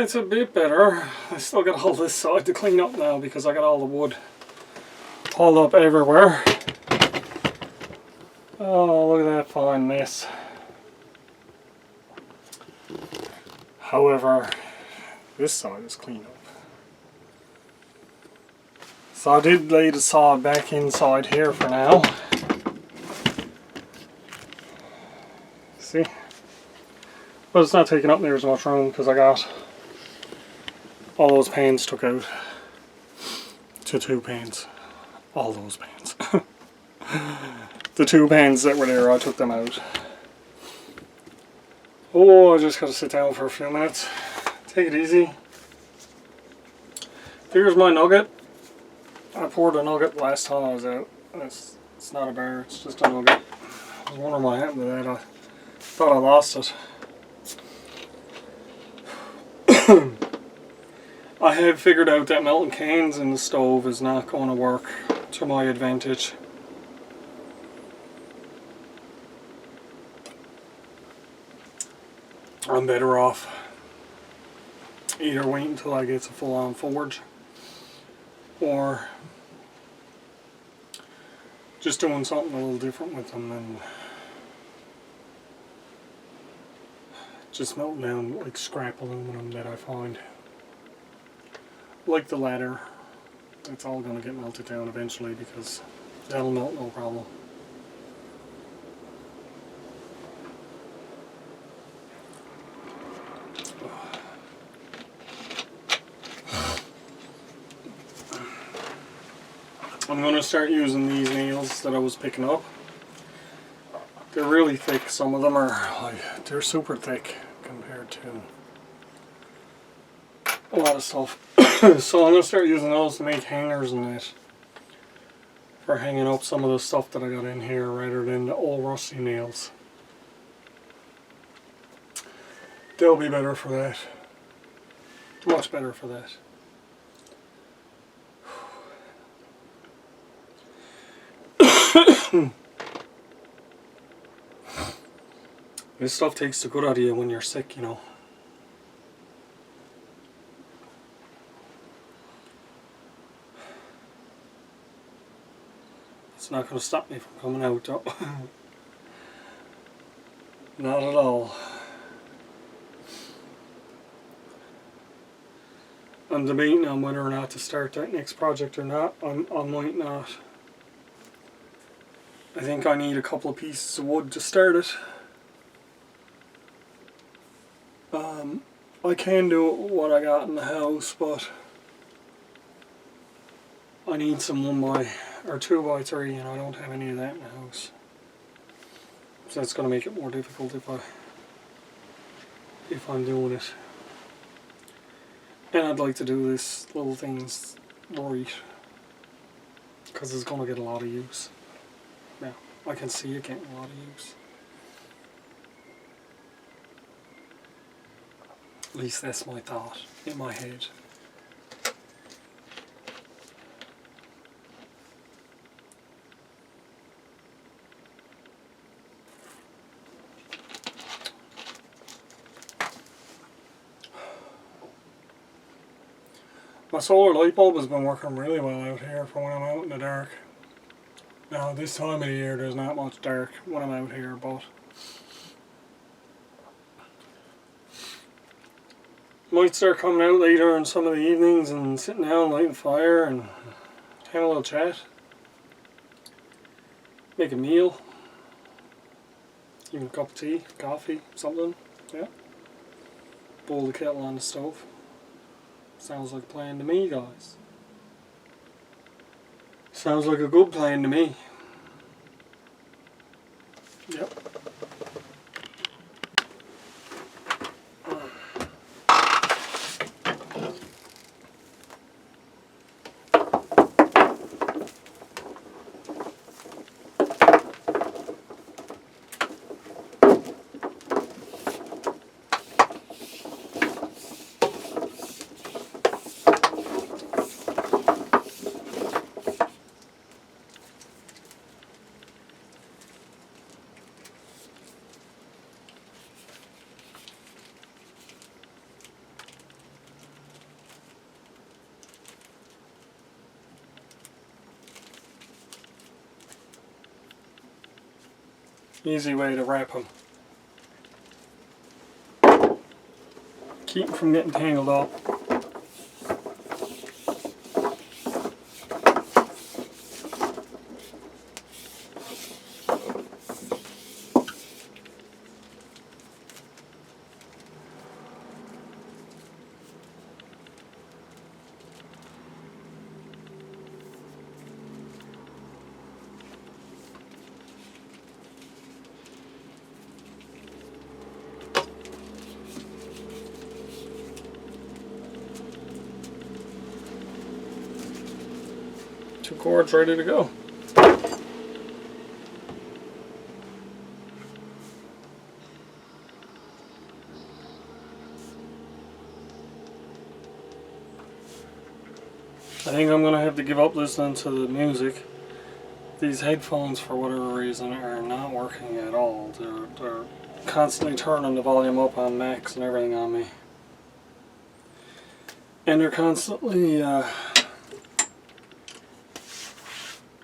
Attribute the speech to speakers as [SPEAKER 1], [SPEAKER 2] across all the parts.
[SPEAKER 1] It's a bit better. I still got all this side to clean up now because I got all the wood piled up everywhere. Oh, look at that fine mess. However, this side is cleaned up. So I did lay the sod back inside here for now. See? But it's not taking up near as much room because I got all those pans took out to 2 pans. All those pans. The 2 pans that were there, I took them out. Oh, I just gotta sit down for a few minutes. Take it easy. Here's my nugget. I poured a nugget last time I was out. It's not a bar, it's just a nugget. I was wondering what happened to that. I thought I lost it. I have figured out that melting cans in the stove is not going to work to my advantage. I'm better off either waiting until I get a full-on forge or just doing something a little different with them and just melting down like scrap aluminum that I find. Like the ladder, it's all going to get melted down eventually because that'll melt no problem. I'm going to start using these nails that I was picking up. They're really thick. Some of them are like, they're super thick compared to a lot of stuff. So I'm going to start using those to make hangers and that for hanging up some of the stuff that I got in here rather than the old rusty nails. They'll be better for that. Much better for that. This stuff takes the good out of you when you're sick, you know. It's not going to stop me from coming out though. Not at all. I'm debating on whether or not to start that next project or not. I might not. I think I need a couple of pieces of wood to start it. I can do it with what I got in the house, but I need some 1x or 2x3 and I don't have any of that in the house. So that's going to make it more difficult if I'm doing it. And I'd like to do this little things right because it's going to get a lot of use. Yeah, I can see it getting a lot of use. At least that's my thought in my head. My solar light bulb has been working really well out here for when I'm out in the dark. Now this time of the year there's not much dark when I'm out here, but might start coming out later in some of the evenings and sitting down lighting fire and having a little chat. Make a meal. Even a cup of tea, coffee, something. Yeah. Boil the kettle on the stove. Sounds like a plan to me, guys. Sounds like a good plan to me. Yep. easy way to wrap them. Keep them from getting tangled up. Two cords ready to go. I think I'm going to have to give up listening to the music. These headphones, for whatever reason, are not working at all. They're constantly turning the volume up on max and everything on me. And they're constantly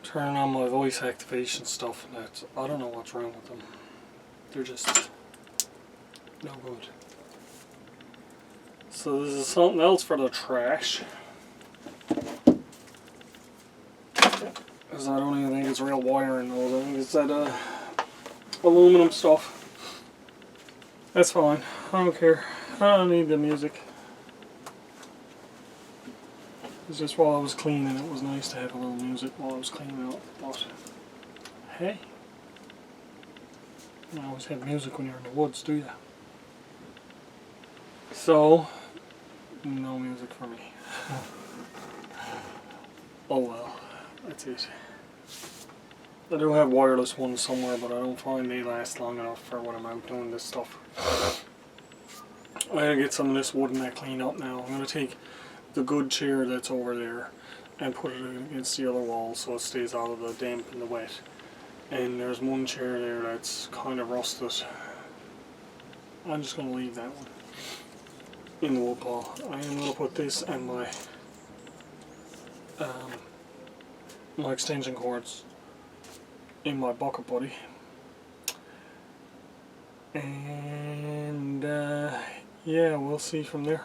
[SPEAKER 1] turning on my voice activation stuff. And I don't know what's wrong with them. They're just no good. So this is something else for the trash. Because I don't even think it's real wire in those. I think it's that aluminum stuff. That's fine. I don't care. I don't need the music. It's just while I was cleaning, it was nice to have a little music while I was cleaning up. But hey, you don't always have music when you're in the woods, do you? So, no music for me. Oh well, that's it. I do have wireless ones somewhere, but I don't find they last long enough for when I'm out doing this stuff. I gotta get some of this wood mat cleaned up now. I'm gonna take the good chair that's over there and put it against the other wall so it stays out of the damp and the wet. And there's one chair there that's kind of rusted. I'm just gonna leave that one in the wood pile. I am gonna put this and my extension cords in my bucket buddy, and yeah, we'll see from there.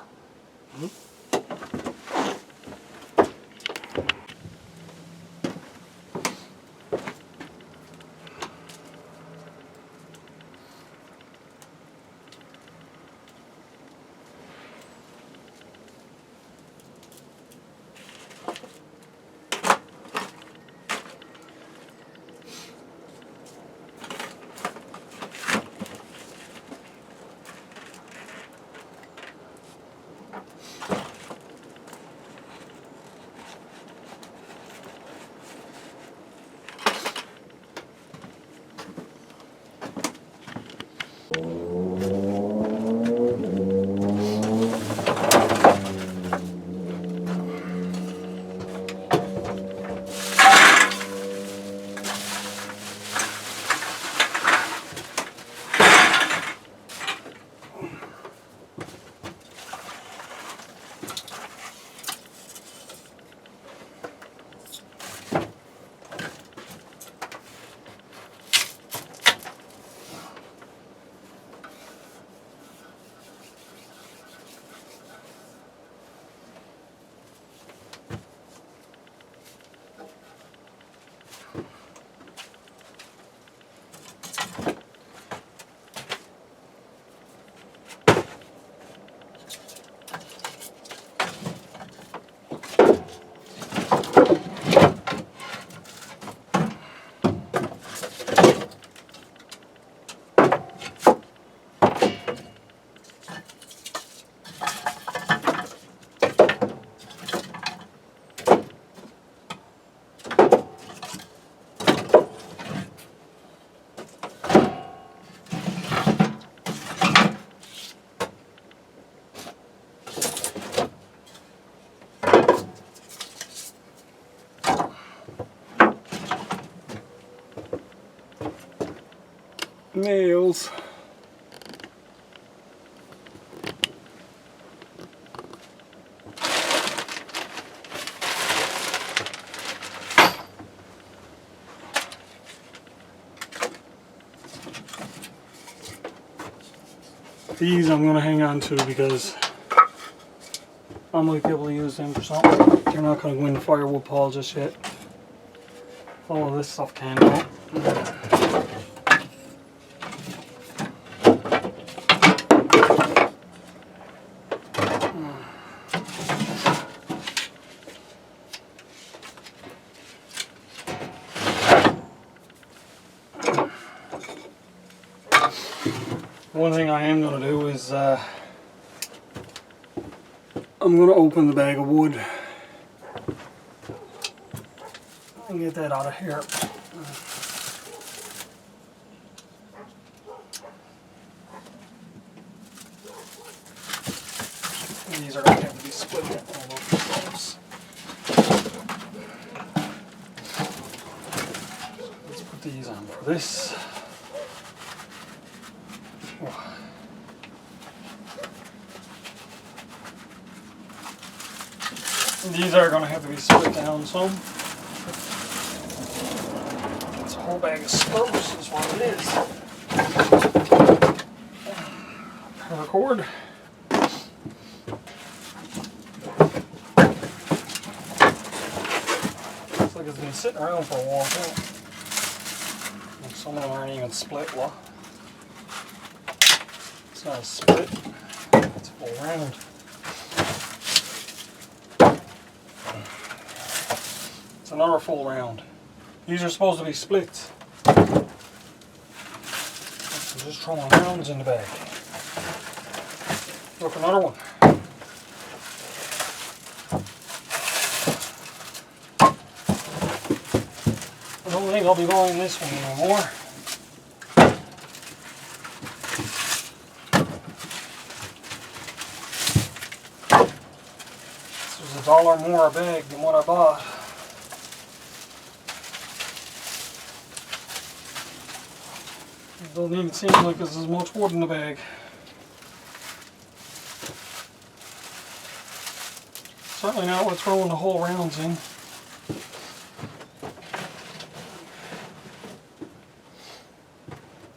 [SPEAKER 1] Nails. these I'm going to hang on to because I might be able to use them for something. They're not going to go in the firewood pile just yet. All of this stuff can go. One thing I am going to do is I'm going to open the bag of wood and get that out of here. And these are going to have to be split all over themselves. Let's put these on for this. These are going to have to be split down some. It's a whole bag of spokes is what it is. Paracord. Looks like it's been sitting around for a while too. And some of them aren't even split. Well, it's not a split, it's a full round. Another full round. These are supposed to be splits. So just throwing rounds in the bag. Look, another one. I don't think I'll be buying this one anymore. This was $1 more a bag than what I bought. It doesn't even seem like there's as much wood in the bag. Certainly not with throwing the whole rounds in.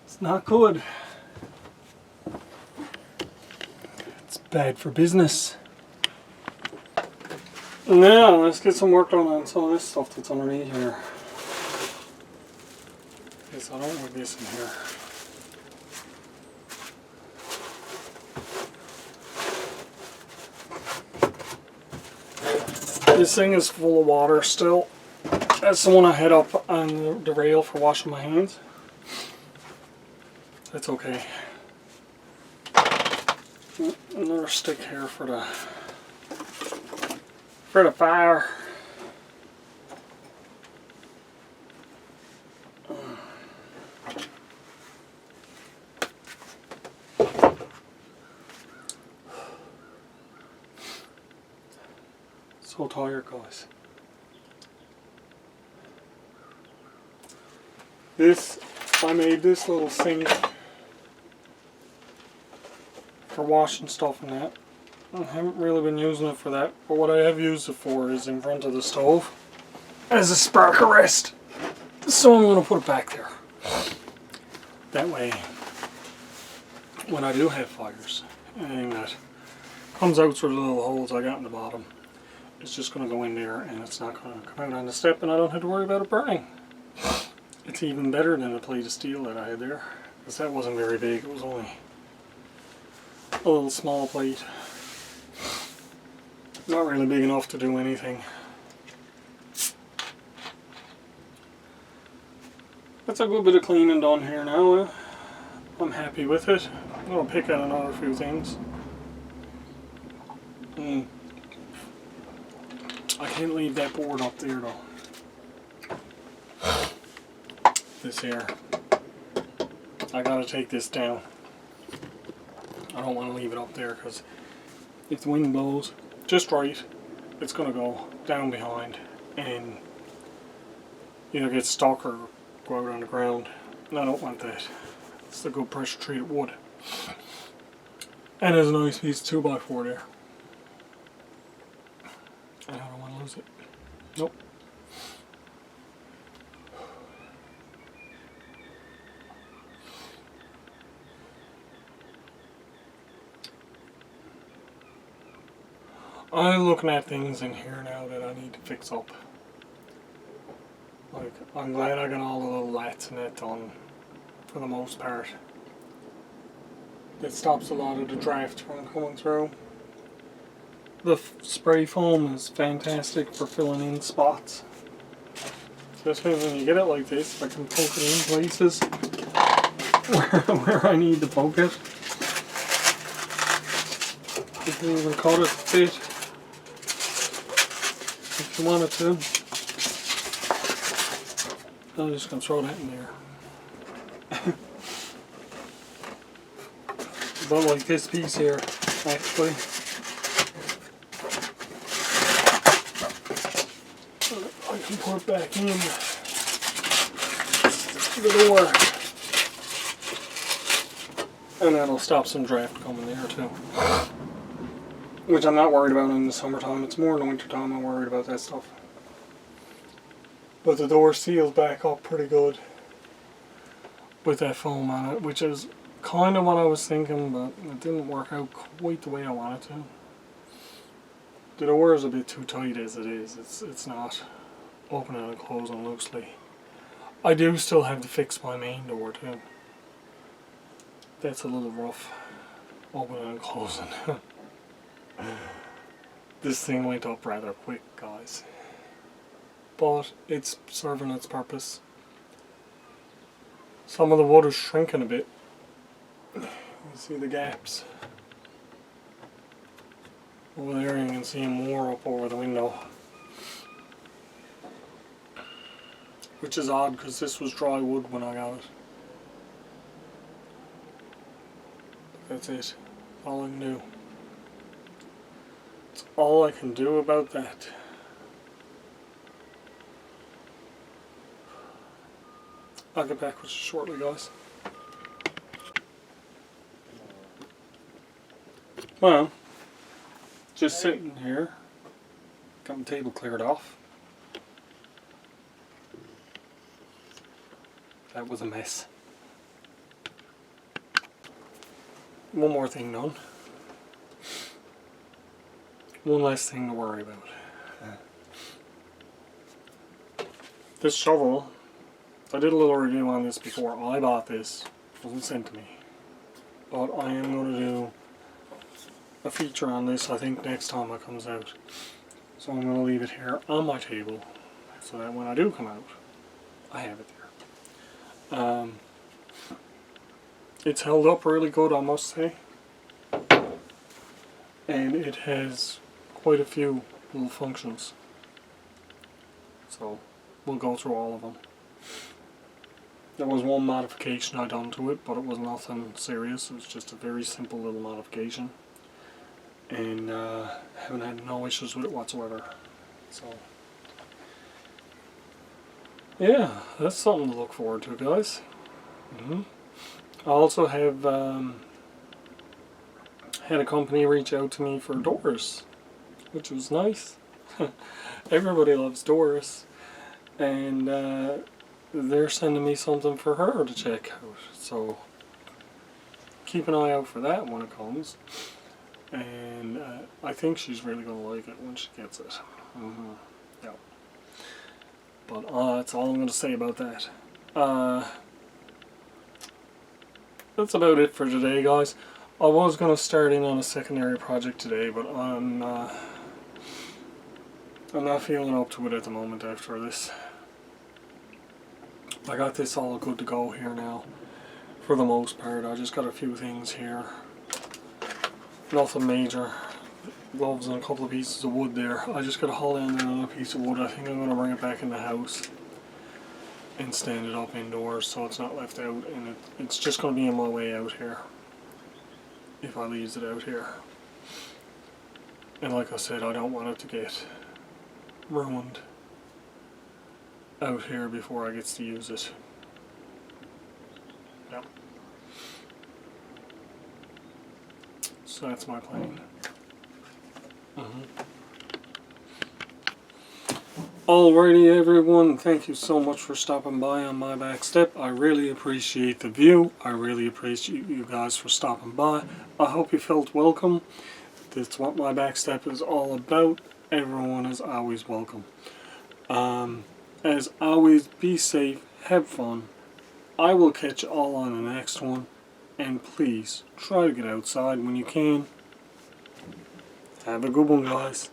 [SPEAKER 1] It's not good. It's bad for business. Now let's get some work done on some of this stuff that's underneath here. Guess I don't want this in here. This thing is full of water still. That's the one I had up on the rail for washing my hands. That's okay. Another stick here for the fire. So tired, guys. I made this little sink for washing stuff and that. I haven't really been using it for that, but what I have used it for is in front of the stove as a spark arrest. So I'm going to put it back there. That way, when I do have fires, anything that comes out through the little holes I got in the bottom, it's just going to go in there and it's not going to come out on the step and I don't have to worry about it burning. It's even better than the plate of steel that I had there, because that wasn't very big. It was only a little small plate. Not really big enough to do anything. That's a good bit of cleaning done here now. I'm happy with it. I'm going to pick out another few things. I can't leave that board up there though. This here. I gotta take this down. I don't want to leave it up there because if the wind blows just right, it's going to go down behind and either get stuck or go out on the ground. And I don't want that. It's the good pressure treated wood. And there's a nice piece of 2x4 there. And I don't want to lose it. Nope. I'm looking at things in here now that I need to fix up. Like, I'm glad I got all the little lats in it done for the most part. It stops a lot of the draft from coming through. The spray foam is fantastic for filling in spots. Especially when you get it like this, I can poke it in places where I need to poke it. You can even cut it a bit if you wanted to. I'm just going to throw that in there. But like this piece here, actually. I can put it back in the door. And that'll stop some draft coming there too. Which I'm not worried about in the summertime. It's more in the wintertime I'm worried about that stuff. But the door seals back up pretty good with that foam on it, which is kind of what I was thinking, but it didn't work out quite the way I wanted to. The door is a bit too tight as it is. It's not opening and closing loosely. I do still have to fix my main door too. That's a little rough, opening and closing. This thing went up rather quick, guys. But it's serving its purpose. Some of the wood is shrinking a bit. You see the gaps. Over there you can see more up over the window. Which is odd because this was dry wood when I got it. That's it. All I can do. That's all I can do about that. I'll get back with you shortly, guys. Well, just sitting here. Got my table cleared off. That was a mess. One more thing done. One less thing to worry about. This shovel, I did a little review on this before. I bought this. It wasn't sent to me. But I am going to do a feature on this, I think, next time it comes out. So I'm going to leave it here on my table so that when I do come out, I have it there. It's held up really good, I must say. And it has quite a few little functions. So we'll go through all of them. There was one modification I done to it, but it was nothing serious. It was just a very simple little modification. And haven't had no issues with it whatsoever. So yeah, that's something to look forward to, guys. I also have had a company reach out to me for doors, which was nice. Everybody loves doors, and they're sending me something for her to check out. So keep an eye out for that when it comes. And I think she's really going to like it when she gets it. Yeah. But that's all I'm going to say about that. That's about it for today, guys. I was going to start in on a secondary project today, but I'm not feeling up to it at the moment after this. I got this all good to go here now, for the most part. I just got a few things here. Nothing major. Gloves and a couple of pieces of wood there. I just got to haul in another piece of wood. I think I'm going to bring it back in the house and stand it up indoors so it's not left out, and it's just going to be on my way out here if I leaves it out here. And like I said, I don't want it to get ruined out here before I get to use it. Yep. So that's my plan. Alrighty everyone, thank you so much for stopping by on my back step. I really appreciate the view. I really appreciate you guys for stopping by. I hope you felt welcome. That's what my back step is all about. Everyone is always welcome. As always, be safe, have fun. I will catch you all on the next one. And please, try to get outside when you can. Have a good one, guys.